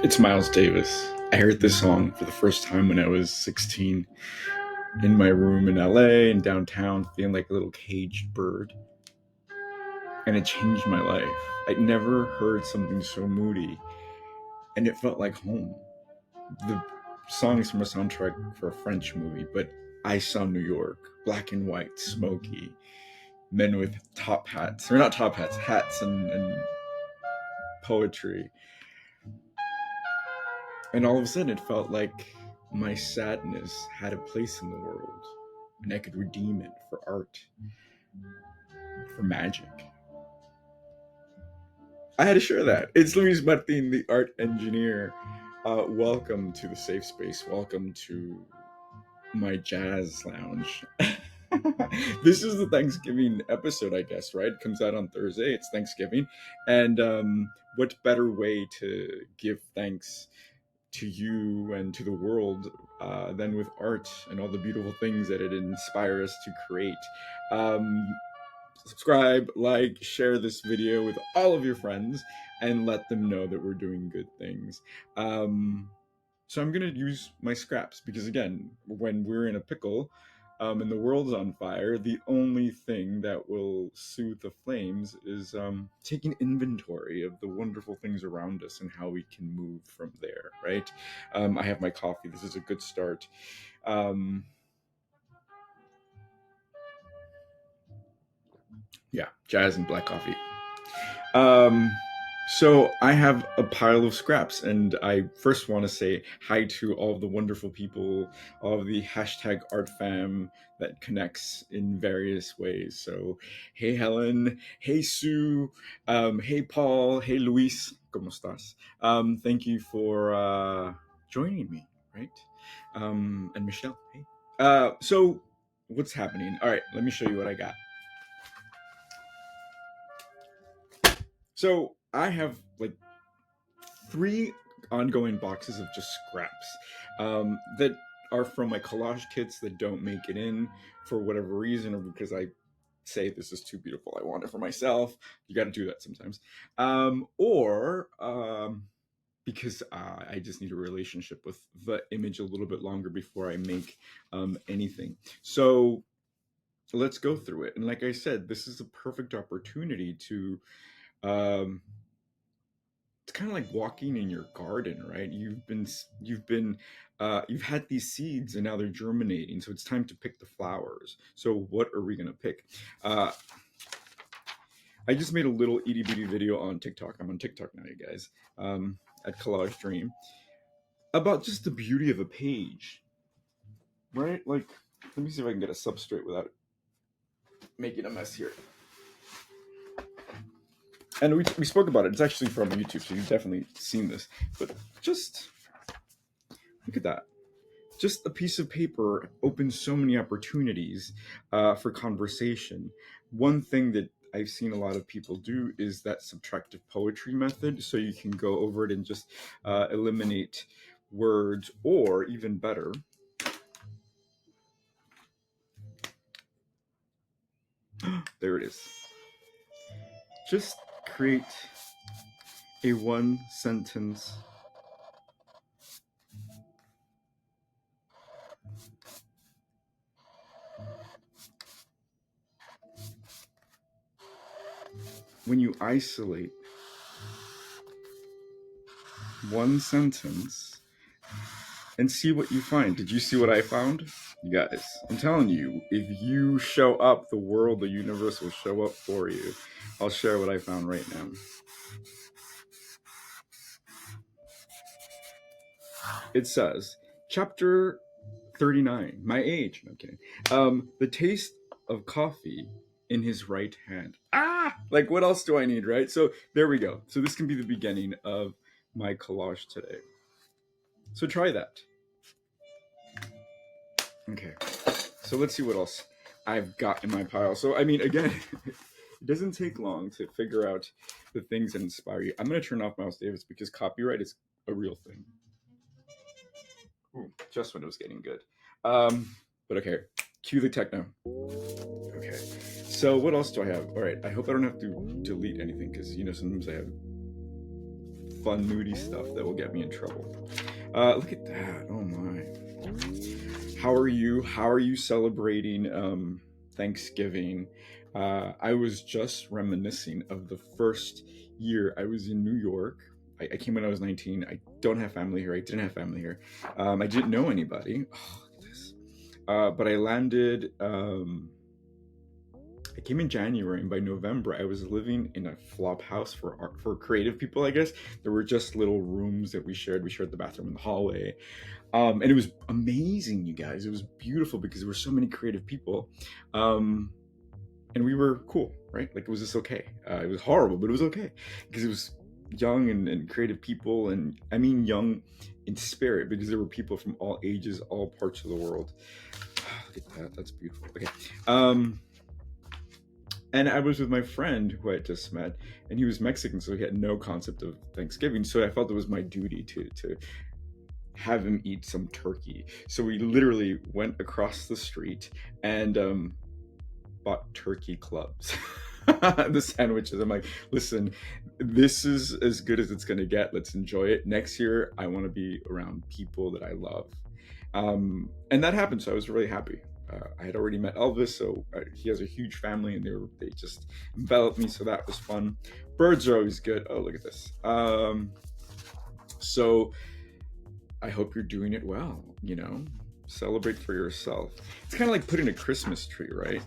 It's Miles Davis. I heard this song for the first time when I was 16 in my room in LA and downtown, feeling like a little caged bird. And it changed my life. I'd never heard something so moody, and it felt like home. The song is from a soundtrack for a French movie, but I saw New York, black and white, smoky, men with top hats, or not top hats, hats and poetry. And all of a sudden, it felt like my sadness had a place in the world, and I could redeem it for art, for magic. I had to share that. It's Luis Martin, the art engineer. Welcome to the safe space. Welcome to my jazz lounge. This is the Thanksgiving episode, I guess, right? It comes out on Thursday. It's Thanksgiving. And what better way to give thanks to you and to the world than with art and all the beautiful things that it inspires us to create. Subscribe, like, share this video with all of your friends and let them know that we're doing good things. So I'm going to use my scraps because, again, when we're in a pickle and the world's on fire, the only thing that will soothe the flames is taking inventory of the wonderful things around us and how we can move from there, right? I have my coffee. This is a good start. Yeah, jazz and black coffee. So I have a pile of scraps, and I first want to say hi to all of the wonderful people, all of the hashtag ArtFam that connects in various ways. So, hey Helen, hey Sue, hey Paul, hey Luis, ¿cómo estás? Thank you for joining me, right? And Michelle, hey. So what's happening? All right, let me show you what I got. So I have like 3 ongoing boxes of just scraps that are from my collage kits that don't make it in for whatever reason, or because I say this is too beautiful, I want it for myself. You got to do that sometimes. Or because I just need a relationship with the image a little bit longer before I make anything. So let's go through it. And like I said, this is a perfect opportunity to it's kind of like walking in your garden, right? You've had these seeds and now they're germinating, so it's time to pick the flowers. So what are we gonna pick? I just made a little itty bitty video on TikTok. I'm on TikTok now, you guys, at Collage Dream, about just the beauty of a page, right? Like, let me see if I can get a substrate without making a mess here. And we spoke about it. It's actually from YouTube, so you've definitely seen this. But just look at that. Just a piece of paper opens so many opportunities for conversation. One thing that I've seen a lot of people do is that subtractive poetry method. So you can go over it and just eliminate words, or even better, there it is. Just create a 1-sentence when you isolate 1 sentence and see what you find. Did you see what I found? You guys, I'm telling you, if you show up, the world, the universe will show up for you. I'll share what I found right now. It says, chapter 39, my age. No kidding. The taste of coffee in his right hand. Like, what else do I need, right? So there we go. So this can be the beginning of my collage today. So try that. Okay, so let's see what else I've got in my pile. So, I mean, again, it doesn't take long to figure out the things that inspire you. I'm going to turn off Miles Davis because copyright is a real thing. Ooh, just when it was getting good. But okay, cue the techno. Okay, so what else do I have? All right, I hope I don't have to delete anything because, you know, sometimes I have fun, moody stuff that will get me in trouble. Look at that. Oh my. How are you? How are you celebrating Thanksgiving? I was just reminiscing of the first year I was in New York. I came when I was 19. I don't have family here. I didn't have family here. I didn't know anybody. Oh, look at this. But I landed. I came in January, and by November, I was living in a flop house for creative people. I guess there were just little rooms that we shared. We shared the bathroom and the hallway, and it was amazing, you guys. It was beautiful because there were so many creative people, and we were cool, right? Like, it was just okay. It was horrible, but it was okay because it was young and creative people, and I mean young in spirit, because there were people from all ages, all parts of the world. Look at that. That's beautiful. Okay. And I was with my friend who I had just met, and he was Mexican, so he had no concept of Thanksgiving. So I felt it was my duty to have him eat some turkey. So we literally went across the street and bought turkey clubs. The sandwiches. I'm like, listen, this is as good as it's gonna get. Let's enjoy it. Next year, I want to be around people that I love, and that happened. So I was really happy. I had already met Elvis, so he has a huge family, and they just enveloped me, so that was fun. Birds are always good. Oh, look at this. So I hope you're doing it well, celebrate for yourself. It's kind of like putting a Christmas tree, right?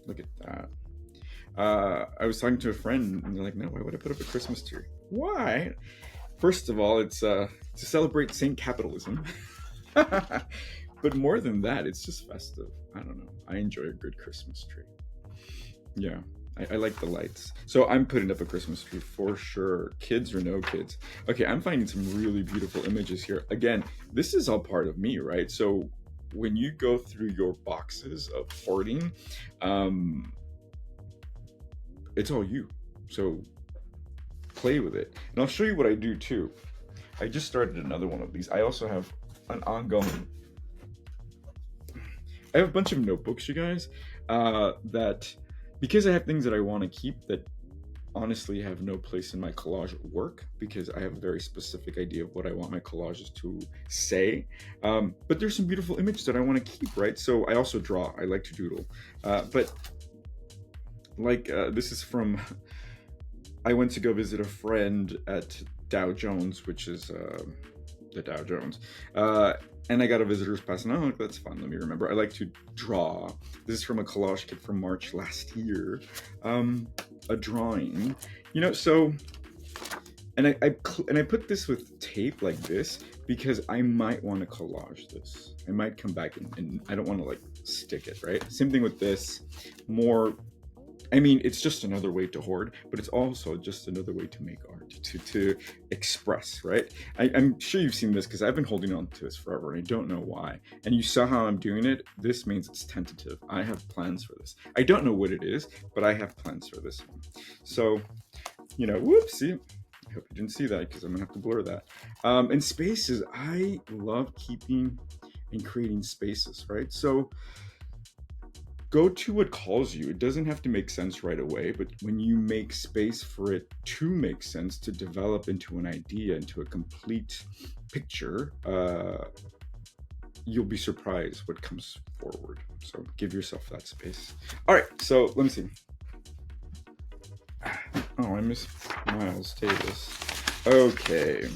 Look at that. I was talking to a friend, and they're like, no, why would I put up a Christmas tree? Why? First of all, it's to celebrate Saint Capitalism. But more than that, it's just festive. I don't know. I enjoy a good Christmas tree. Yeah, I like the lights. So I'm putting up a Christmas tree for sure. Kids or no kids. Okay, I'm finding some really beautiful images here. Again, this is all part of me, right? So when you go through your boxes of hoarding, it's all you. So play with it. And I'll show you what I do too. I just started another one of these. I also have an ongoing. I have a bunch of notebooks, you guys, that, because I have things that I want to keep that honestly have no place in my collage work, because I have a very specific idea of what I want my collages to say. But there's some beautiful images that I want to keep, right? So I also draw. I like to doodle. But like this is from, I went to go visit a friend at Dow Jones, which is the Dow Jones. And I got a visitor's pass, and oh, that's fun. Let me remember. I like to draw. This is from a collage kit from March last year. A drawing, So, and I put this with tape like this because I might want to collage this. I might come back and I don't want to stick it, right? Same thing with this. More. I mean, it's just another way to hoard, but it's also just another way to make art, to express, right? I'm sure you've seen this because I've been holding on to this forever, and I don't know why. And you saw how I'm doing it. This means it's tentative. I have plans for this. I don't know what it is, but I have plans for this one. So, whoopsie. I hope you didn't see that because I'm going to have to blur that. And spaces, I love keeping and creating spaces, right? So, go to what calls you. It doesn't have to make sense right away, but when you make space for it to make sense, to develop into an idea, into a complete picture, you'll be surprised what comes forward. So give yourself that space. All right, so let me see. Oh, I miss Miles Davis. Okay.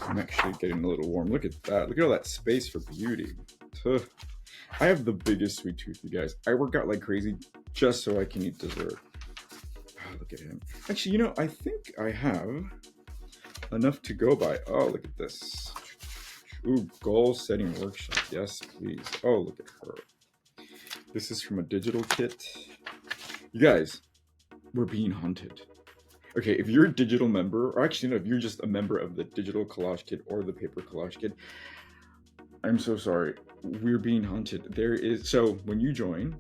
I'm actually getting a little warm. Look at that. Look at all that space for beauty. Ugh. I have the biggest sweet tooth, you guys. I work out like crazy just so I can eat dessert. Oh, look at him. Actually, I think I have enough to go by. Oh, look at this. Ooh, goal setting workshop. Yes, please. Oh, look at her. This is from a digital kit. You guys, we're being hunted. Okay, if you're a digital member, or actually, no, if you're just a member of the Digital Collage Kit or the Paper Collage Kit, I'm so sorry. We're being hunted. So when you join,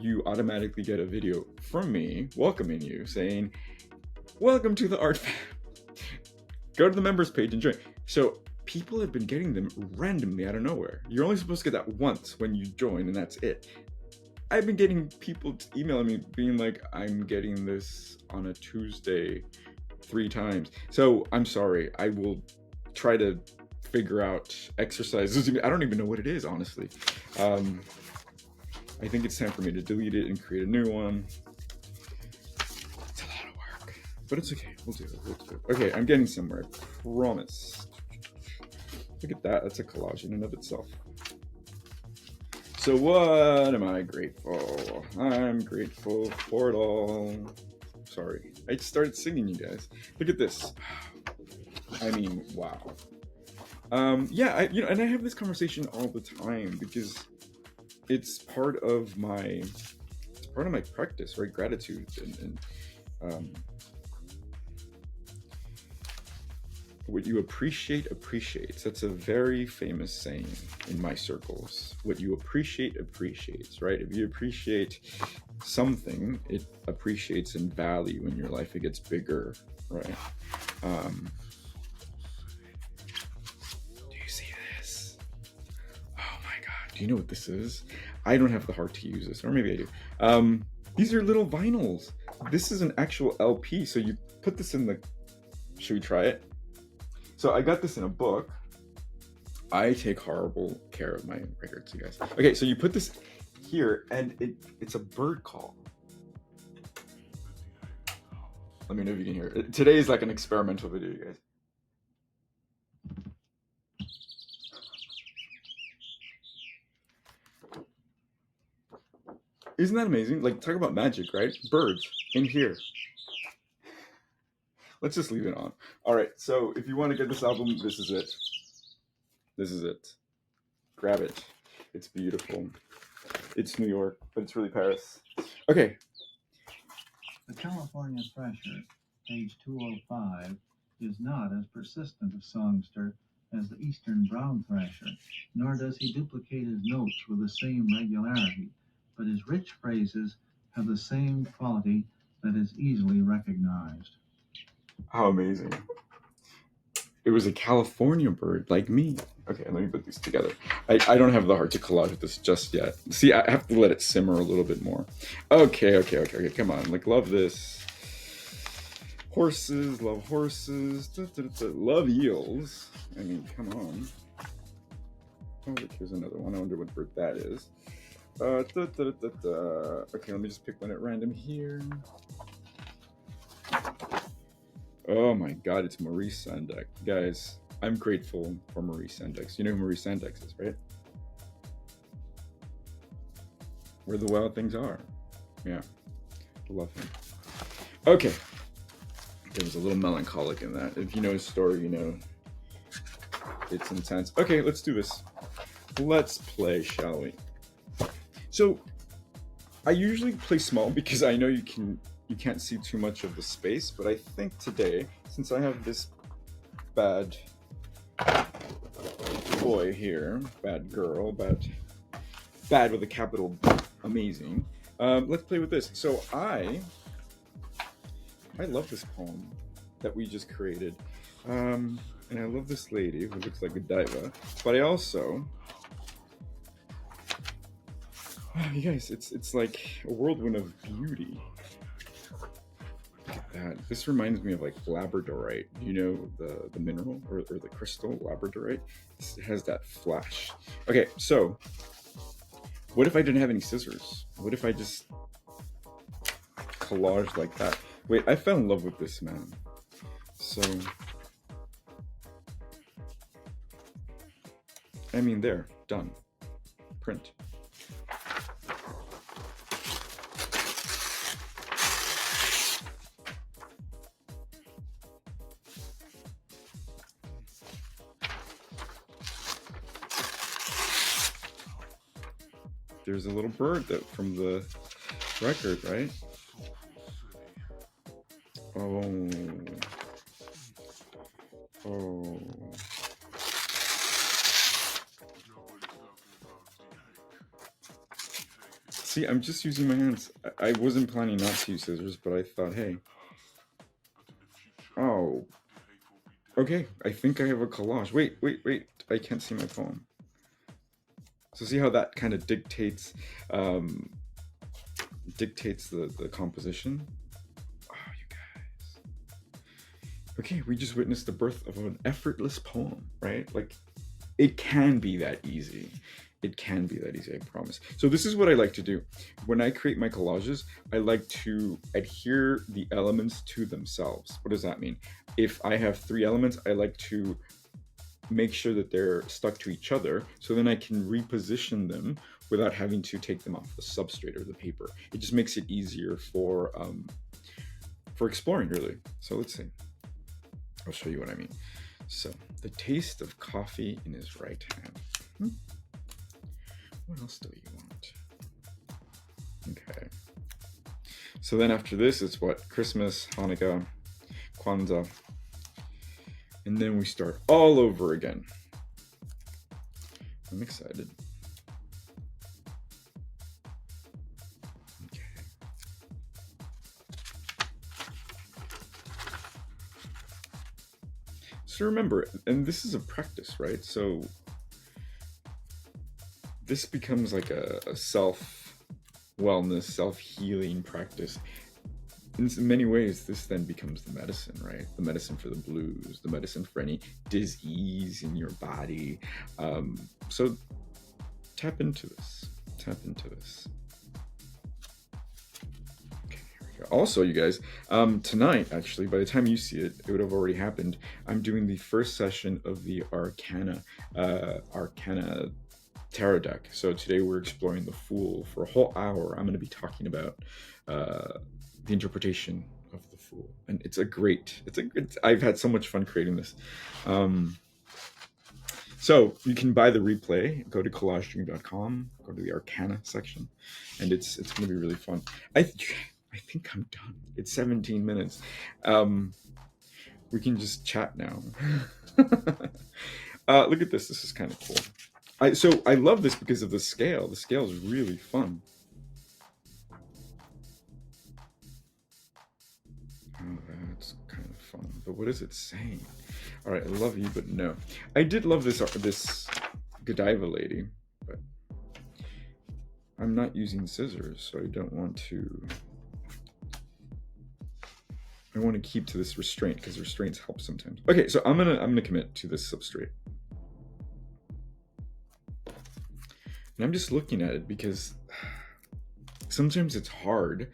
you automatically get a video from me welcoming you, saying, welcome to the art fam. Go to the members page and join. So people have been getting them randomly out of nowhere. You're only supposed to get that once when you join, and that's it. I've been getting people emailing me being like, I'm getting this on a Tuesday. 3 times. So I'm sorry. I will try to figure out exercises. I don't even know what it is, honestly. I think it's time for me to delete it and create a new one. It's a lot of work, but it's okay. We'll do it. Okay, I'm getting somewhere. I promise. Look at that. That's a collage in and of itself. So what am I grateful? I'm grateful for it all. Sorry, I started singing, you guys. Look at this. I mean, wow. Yeah, and I have this conversation all the time because it's part of my practice, right? Gratitude and what you appreciate appreciates. That's a very famous saying in my circles. What you appreciate appreciates, right? If you appreciate something, it appreciates in value in your life. It gets bigger, right? Do you see this? Oh my God. Do you know what this is? I don't have the heart to use this, or maybe I do. These are little vinyls. This is an actual LP. So you put this in the, should we try it? So I got this in a book. I take horrible care of my records, you guys. Okay, so you put this here, and it's a bird call. Let me know if you can hear it. Today is like an experimental video, you guys. Isn't that amazing? Like, talk about magic, right? Birds in here. Let's just leave it on. All right, so if you want to get this album, this is it. This is it. Grab it. It's beautiful. It's New York, but it's really Paris. Okay. The California Thresher, page 205, is not as persistent a songster as the Eastern Brown Thrasher, nor does he duplicate his notes with the same regularity, but his rich phrases have the same quality that is easily recognized. How amazing. It was a California bird like me. Okay, let me put these together. I don't have the heart to collage with this just yet. See, I have to let it simmer a little bit more. Okay, come on. Like, love this. Horses, love horses. Love eels. I mean, come on. Oh, look, here's another one. I wonder what bird that is. Okay, let me just pick one at random here. Oh my God, it's Maurice Sendak. Guys, I'm grateful for Maurice Sendak. You know who Maurice Sendak is, right? Where the wild things are. Yeah, love him. Okay, there was a little melancholic in that. If you know his story, you know it's intense. Okay, let's do this. Let's play, shall we? So, I usually play small because I know you can't see too much of the space, but I think today, since I have this bad boy here, bad girl, bad with a capital B, amazing, let's play with this. So I love this poem that we just created, and I love this lady who looks like a diva, but I also, you guys, it's like a whirlwind of beauty. Look at that. This reminds me of like labradorite. You know the mineral or the crystal labradorite? It has that flash. Okay, so what if I didn't have any scissors? What if I just collaged like that? Wait, I fell in love with this man. So, I mean, there, done. Print. There's a little bird that from the record, right? Oh. See, I'm just using my hands. I wasn't planning not to use scissors, but I thought, hey. Oh. Okay, I think I have a collage. Wait. I can't see my poem. So see how that kind of dictates the composition? Oh, you guys. Okay, we just witnessed the birth of an effortless poem, right? Like, it can be that easy. It can be that easy, I promise. So this is what I like to do. When I create my collages, I like to adhere the elements to themselves. What does that mean? If I have 3 elements, I like to make sure that they're stuck to each other, so then I can reposition them without having to take them off the substrate or the paper. It just makes it easier for exploring, really. So let's see. I'll show you what I mean. So, the taste of coffee in his right hand. What else do you want? Okay. So then after this, it's what? Christmas, Hanukkah, Kwanzaa. And then we start all over again. I'm excited. Okay. So remember, and this is a practice, right? So this becomes like a self-wellness, self-healing practice. In many ways, this then becomes the medicine, right? The medicine for the blues, the medicine for any disease in your body. So tap into this. Tap into this. Okay, here we go. Also, you guys, tonight, actually, by the time you see it, it would have already happened. I'm doing the first session of the Arcana tarot deck. So today we're exploring the Fool for a whole hour. I'm going to be talking about the interpretation of the Fool, and I've had so much fun creating this. So you can buy the replay. Go to collagedream.com, go to the Arcana section, and it's going to be really fun. I think I'm done. It's 17 minutes. We can just chat now. Look at this. This is kind of cool. So I love this because of the scale. The scale is really fun. Oh, that's kind of fun. But what is it saying? All right, I love you, but no. I did love this Godiva lady, but I'm not using scissors, so I don't want to. I want to keep to this restraint because restraints help sometimes. Okay, so I'm gonna commit to this substrate. And I'm just looking at it because sometimes it's hard.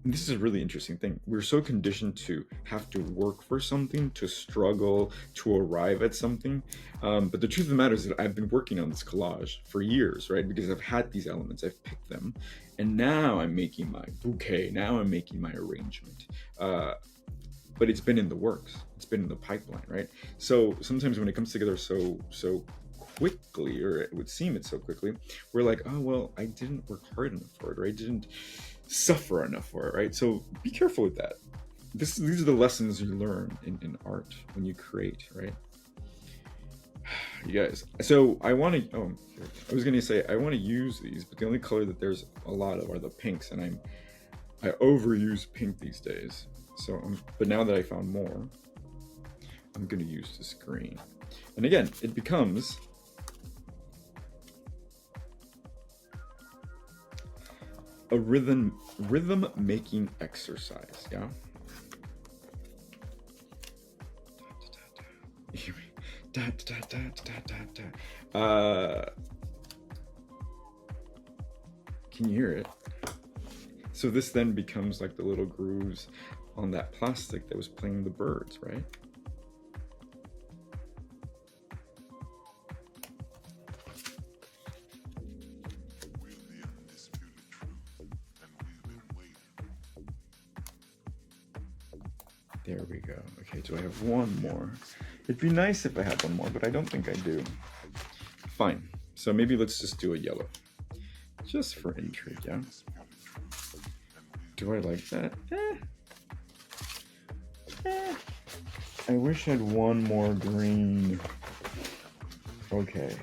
And this is a really interesting thing. We're so conditioned to have to work for something, to struggle, to arrive at something. But the truth of the matter is that I've been working on this collage for years, right? Because I've had these elements, I've picked them, and now I'm making my bouquet, now I'm making my arrangement. But it's been in the works, it's been in the pipeline, right? So sometimes when it comes together so quickly, or it would seem it so quickly, we're like, oh, well, I didn't work hard enough for it, or I didn't suffer enough for it, right? So be careful with that. These are the lessons you learn in art when you create, right? You guys, so I want to, I was going to say, I want to use these, but the only color that there's a lot of are the pinks, and I overuse pink these days. So, but now that I found more, I'm going to use this green. And again, it becomes a rhythm making exercise, yeah? Can you hear it? So this then becomes like the little grooves on that plastic that was playing the birds, right? There we go. Okay, do I have one more? It'd be nice if I had one more, but I don't think I do. Fine. So maybe let's just do a yellow. Just for intrigue, yeah? Do I like that? I wish I had one more green. Okay.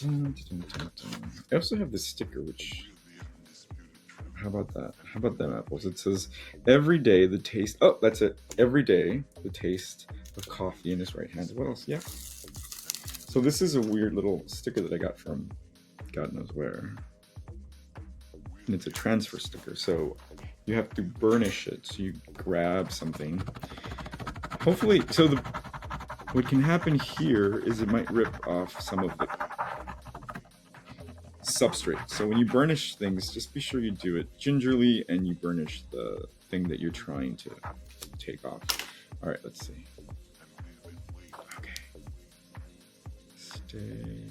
I also have this sticker, which... How about that? How about them apples? It says, every day the taste... Oh, that's it. Every day the taste of coffee in his right hand. What else? Yeah. So this is a weird little sticker that I got from God knows where. and it's a transfer sticker. So you have to burnish it. So you grab something. Hopefully, so what can happen here is it might rip off some of the substrate. So when you burnish things, just be sure you do it gingerly and you burnish the thing that you're trying to take off. All right, let's see. Okay. Stay.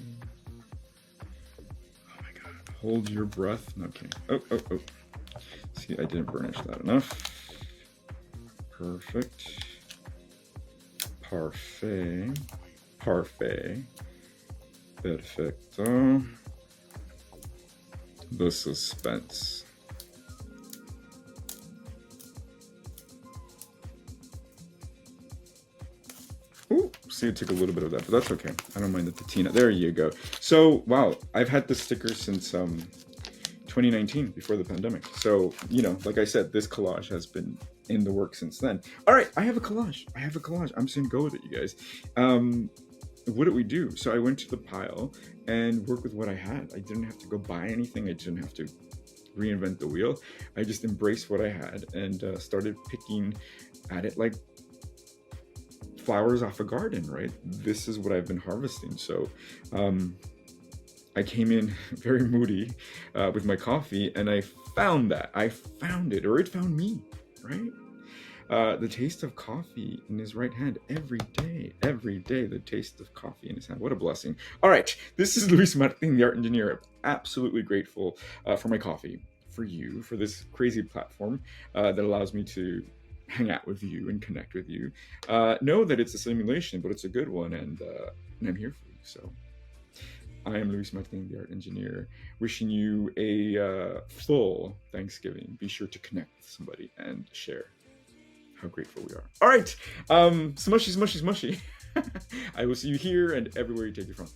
Oh my God. Hold your breath. No kidding. Oh. See, I didn't burnish that enough. Perfect. Parfait. Perfecto. The suspense. Ooh, see, it took a little bit of that, but that's okay. I don't mind the patina. There you go. So, wow, I've had this sticker since 2019, before the pandemic. So, like I said, this collage has been in the works since then. All right, I have a collage. I'm just gonna go with it, you guys. What did we do? So I went to the pile and worked with what I had. I didn't have to go buy anything. I didn't have to reinvent the wheel. I just embraced what I had and started picking at it like flowers off a garden, right? This is what I've been harvesting. So I came in very moody with my coffee, and I found that. I found it, or it found me, right? The taste of coffee in his right hand every day, the taste of coffee in his hand. What a blessing. All right, this is Luis Martin, the art engineer. I'm absolutely grateful for my coffee, for you, for this crazy platform that allows me to hang out with you and connect with you. Know that it's a simulation, but it's a good one, and I'm here for you. So I am Luis Martin, the art engineer, wishing you a full Thanksgiving. Be sure to connect with somebody and share how grateful we are. All right, smushy. I will see you here and everywhere you take it from.